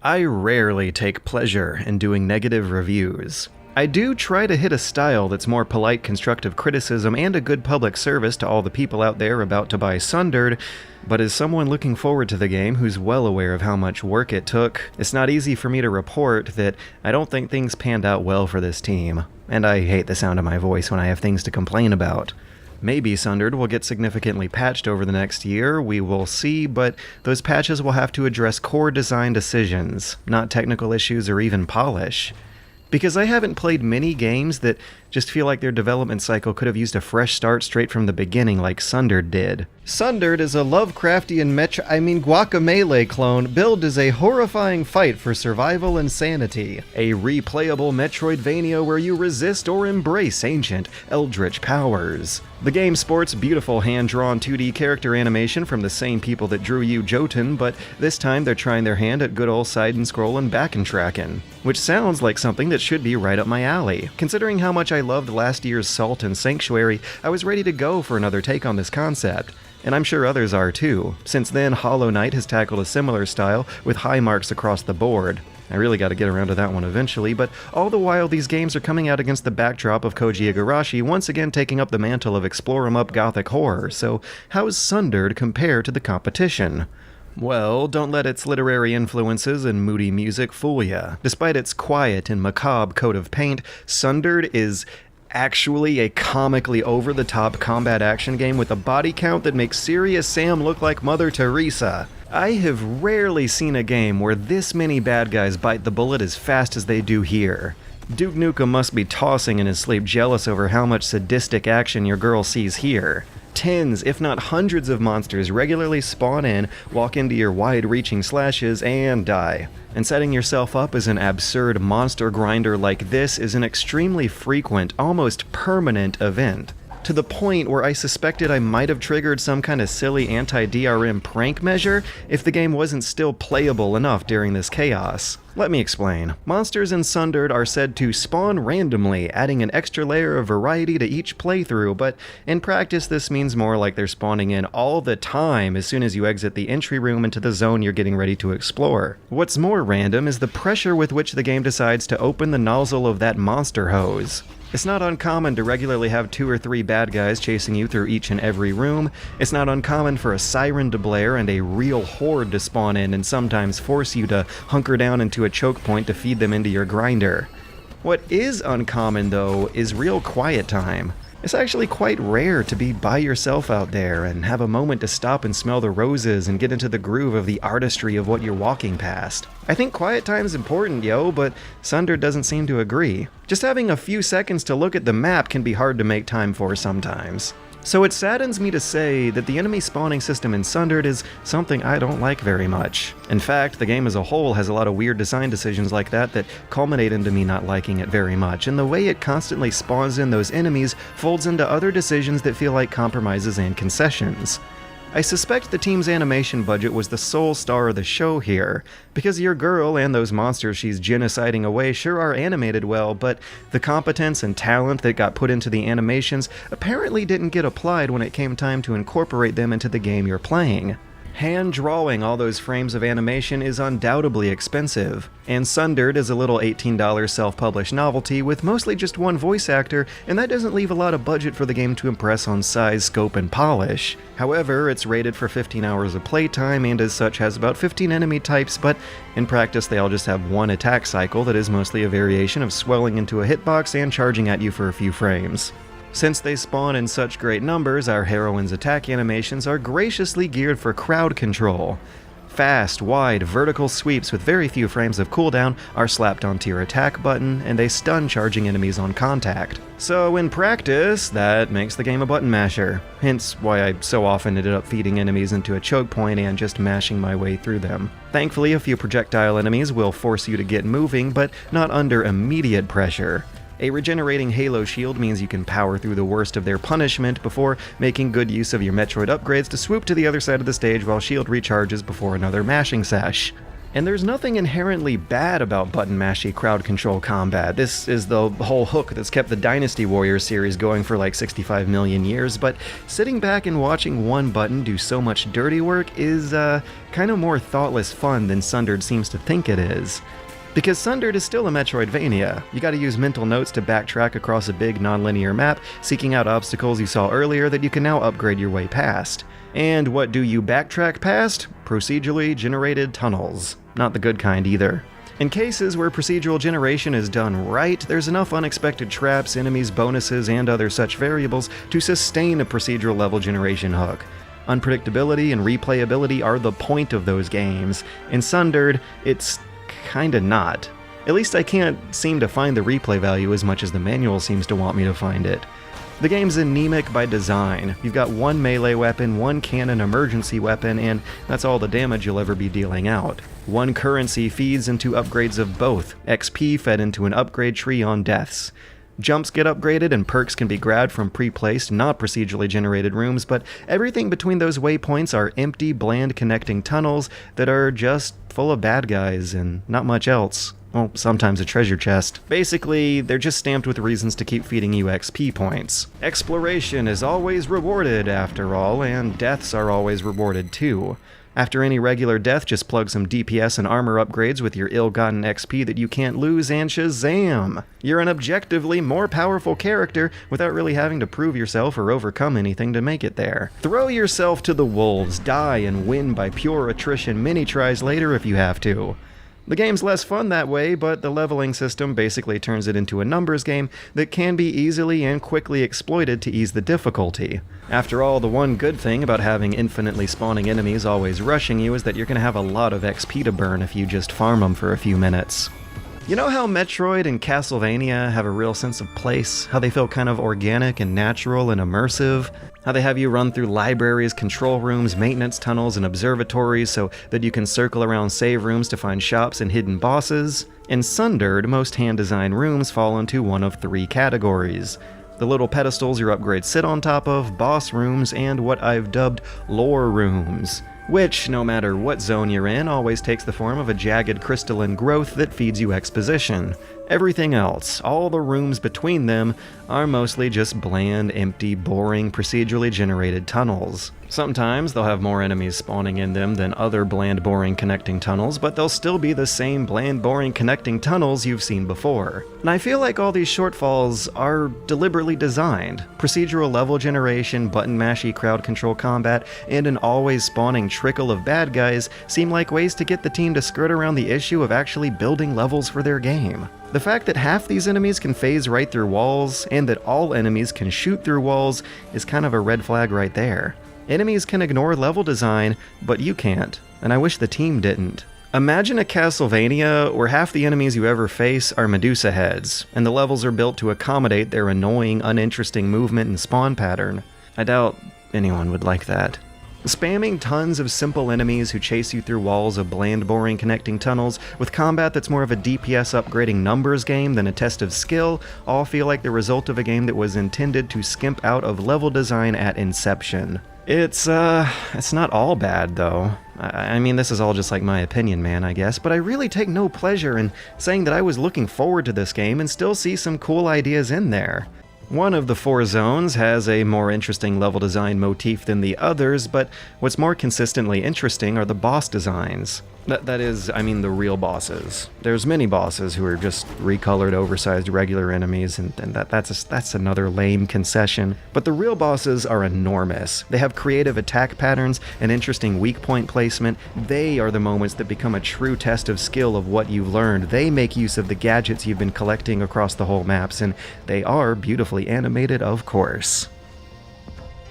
I rarely take pleasure in doing negative reviews. I do try to hit a style that's more polite constructive criticism and a good public service to all the people out there about to buy Sundered, but as someone looking forward to the game who's well aware of how much work it took, it's not easy for me to report that I don't think things panned out well for this team, and I hate the sound of my voice when I have things to complain about. Maybe Sundered will get significantly patched over the next year, we will see, but those patches will have to address core design decisions, not technical issues or even polish. Because I haven't played many games that just feel like their development cycle could have used a fresh start straight from the beginning like Sundered did. Sundered is a Lovecraftian Guacamelee clone billed as a horrifying fight for survival and sanity. A replayable Metroidvania where you resist or embrace ancient eldritch powers. The game sports beautiful hand-drawn 2D character animation from the same people that drew you Jotun, but this time they're trying their hand at good old side-and-scroll and back-and-tracking, which sounds like something that should be right up my alley. Considering how much I loved last year's Salt and Sanctuary, I was ready to go for another take on this concept. And I'm sure others are too. Since then, Hollow Knight has tackled a similar style with high marks across the board. I really got to get around to that one eventually, but all the while these games are coming out against the backdrop of Koji Igarashi once again taking up the mantle of explore 'em up gothic horror, so how is Sundered compared to the competition? Well, don't let its literary influences and moody music fool ya. Despite its quiet and macabre coat of paint, Sundered is actually a comically over-the-top combat action game with a body count that makes Serious Sam look like Mother Teresa. I have rarely seen a game where this many bad guys bite the bullet as fast as they do here. Duke Nukem must be tossing in his sleep jealous over how much sadistic action your girl sees here. Tens, if not hundreds of monsters regularly spawn in, walk into your wide-reaching slashes, and die. And setting yourself up as an absurd monster grinder like this is an extremely frequent, almost permanent event. To the point where I suspected I might have triggered some kind of silly anti-DRM prank measure if the game wasn't still playable enough during this chaos. Let me explain. Monsters in Sundered are said to spawn randomly, adding an extra layer of variety to each playthrough, but in practice this means more like they're spawning in all the time as soon as you exit the entry room into the zone you're getting ready to explore. What's more random is the pressure with which the game decides to open the nozzle of that monster hose. It's not uncommon to regularly have 2 or 3 bad guys chasing you through each and every room. It's not uncommon for a siren to blare and a real horde to spawn in and sometimes force you to hunker down into a choke point to feed them into your grinder. What is uncommon though is real quiet time. It's actually quite rare to be by yourself out there and have a moment to stop and smell the roses and get into the groove of the artistry of what you're walking past. I think quiet time's important, yo, but Sundered doesn't seem to agree. Just having a few seconds to look at the map can be hard to make time for sometimes. So it saddens me to say that the enemy spawning system in Sundered is something I don't like very much. In fact, the game as a whole has a lot of weird design decisions like that culminate into me not liking it very much, and the way it constantly spawns in those enemies folds into other decisions that feel like compromises and concessions. I suspect the team's animation budget was the sole star of the show here, because your girl and those monsters she's genociding away sure are animated well, but the competence and talent that got put into the animations apparently didn't get applied when it came time to incorporate them into the game you're playing. Hand-drawing all those frames of animation is undoubtedly expensive, and Sundered is a little $18 self-published novelty with mostly just one voice actor, and that doesn't leave a lot of budget for the game to impress on size, scope, and polish. However, it's rated for 15 hours of playtime and as such has about 15 enemy types, but in practice they all just have one attack cycle that is mostly a variation of swelling into a hitbox and charging at you for a few frames. Since they spawn in such great numbers, our heroine's attack animations are graciously geared for crowd control. Fast, wide, vertical sweeps with very few frames of cooldown are slapped onto your attack button, and they stun charging enemies on contact. So in practice, that makes the game a button masher, hence why I so often ended up feeding enemies into a choke point and just mashing my way through them. Thankfully, a few projectile enemies will force you to get moving, but not under immediate pressure. A regenerating Halo shield means you can power through the worst of their punishment before making good use of your Metroid upgrades to swoop to the other side of the stage while shield recharges before another mashing sesh. And there's nothing inherently bad about button-mashy crowd control combat. This is the whole hook that's kept the Dynasty Warriors series going for like 65 million years, but sitting back and watching one button do so much dirty work is kind of more thoughtless fun than Sundered seems to think it is. Because Sundered is still a Metroidvania. You gotta use mental notes to backtrack across a big non-linear map, seeking out obstacles you saw earlier that you can now upgrade your way past. And what do you backtrack past? Procedurally generated tunnels. Not the good kind either. In cases where procedural generation is done right, there's enough unexpected traps, enemies, bonuses, and other such variables to sustain a procedural level generation hook. Unpredictability and replayability are the point of those games. In Sundered, it's kinda not. At least I can't seem to find the replay value as much as the manual seems to want me to find it. The game's anemic by design. You've got one melee weapon, one cannon emergency weapon, and that's all the damage you'll ever be dealing out. One currency feeds into upgrades of both, XP fed into an upgrade tree on deaths. Jumps get upgraded and perks can be grabbed from pre-placed, not procedurally generated rooms, but everything between those waypoints are empty, bland connecting tunnels that are just full of bad guys and not much else. Well, sometimes a treasure chest. Basically, they're just stamped with reasons to keep feeding you XP points. Exploration is always rewarded, after all, and deaths are always rewarded too. After any regular death, just plug some DPS and armor upgrades with your ill-gotten XP that you can't lose, and shazam! You're an objectively more powerful character without really having to prove yourself or overcome anything to make it there. Throw yourself to the wolves, die and win by pure attrition mini-tries later if you have to. The game's less fun that way, but the leveling system basically turns it into a numbers game that can be easily and quickly exploited to ease the difficulty. After all, the one good thing about having infinitely spawning enemies always rushing you is that you're going to have a lot of XP to burn if you just farm them for a few minutes. You know how Metroid and Castlevania have a real sense of place? How they feel kind of organic and natural and immersive? How they have you run through libraries, control rooms, maintenance tunnels, and observatories so that you can circle around save rooms to find shops and hidden bosses? In Sundered, most hand-designed rooms fall into one of three categories. The little pedestals your upgrades sit on top of, boss rooms, and what I've dubbed lore rooms. Which, no matter what zone you're in, always takes the form of a jagged crystalline growth that feeds you exposition. Everything else, all the rooms between them, are mostly just bland, empty, boring, procedurally generated tunnels. Sometimes they'll have more enemies spawning in them than other bland, boring connecting tunnels, but they'll still be the same bland, boring connecting tunnels you've seen before. And I feel like all these shortfalls are deliberately designed. Procedural level generation, button-mashy crowd control combat, and an always spawning trickle of bad guys seem like ways to get the team to skirt around the issue of actually building levels for their game. The fact that half these enemies can phase right through walls, and that all enemies can shoot through walls, is kind of a red flag right there. Enemies can ignore level design, but you can't, and I wish the team didn't. Imagine a Castlevania where half the enemies you ever face are Medusa heads, and the levels are built to accommodate their annoying, uninteresting movement and spawn pattern. I doubt anyone would like that. Spamming tons of simple enemies who chase you through walls of bland, boring connecting tunnels, with combat that's more of a DPS upgrading numbers game than a test of skill, all feel like the result of a game that was intended to skimp out of level design at inception. It's not all bad, though. I mean, this is all just like my opinion, man, I guess, but I really take no pleasure in saying that I was looking forward to this game and still see some cool ideas in there. One of the four zones has a more interesting level design motif than the others, but what's more consistently interesting are the boss designs. That is, I mean the real bosses. There's many bosses who are just recolored, oversized regular enemies, and that's another lame concession. But the real bosses are enormous. They have creative attack patterns and interesting weak point placement. They are the moments that become a true test of skill of what you've learned. They make use of the gadgets you've been collecting across the whole maps, and they are beautifully animated, of course.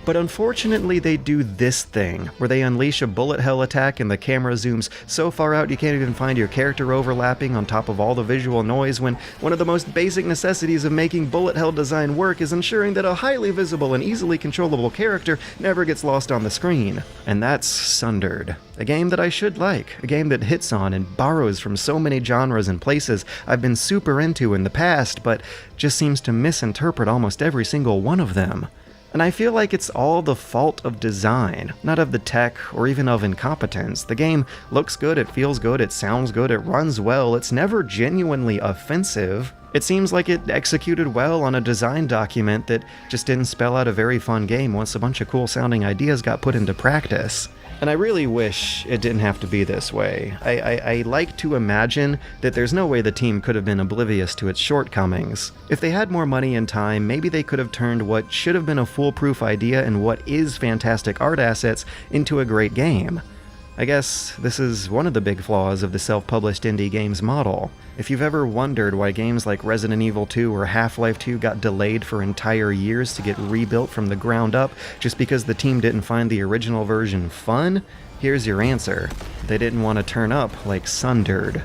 But unfortunately they do this thing, where they unleash a bullet hell attack and the camera zooms so far out you can't even find your character overlapping on top of all the visual noise, when one of the most basic necessities of making bullet hell design work is ensuring that a highly visible and easily controllable character never gets lost on the screen. And that's Sundered. A game that I should like, a game that hits on and borrows from so many genres and places I've been super into in the past, but just seems to misinterpret almost every single one of them. And I feel like it's all the fault of design, not of the tech or even of incompetence. The game looks good, it feels good, it sounds good, it runs well, it's never genuinely offensive. It seems like it executed well on a design document that just didn't spell out a very fun game once a bunch of cool sounding ideas got put into practice. And I really wish it didn't have to be this way. I like to imagine that there's no way the team could have been oblivious to its shortcomings. If they had more money and time, maybe they could have turned what should have been a foolproof idea and what is fantastic art assets into a great game. I guess this is one of the big flaws of the self-published indie games model. If you've ever wondered why games like Resident Evil 2 or Half-Life 2 got delayed for entire years to get rebuilt from the ground up just because the team didn't find the original version fun, here's your answer. They didn't want to turn up like Sundered.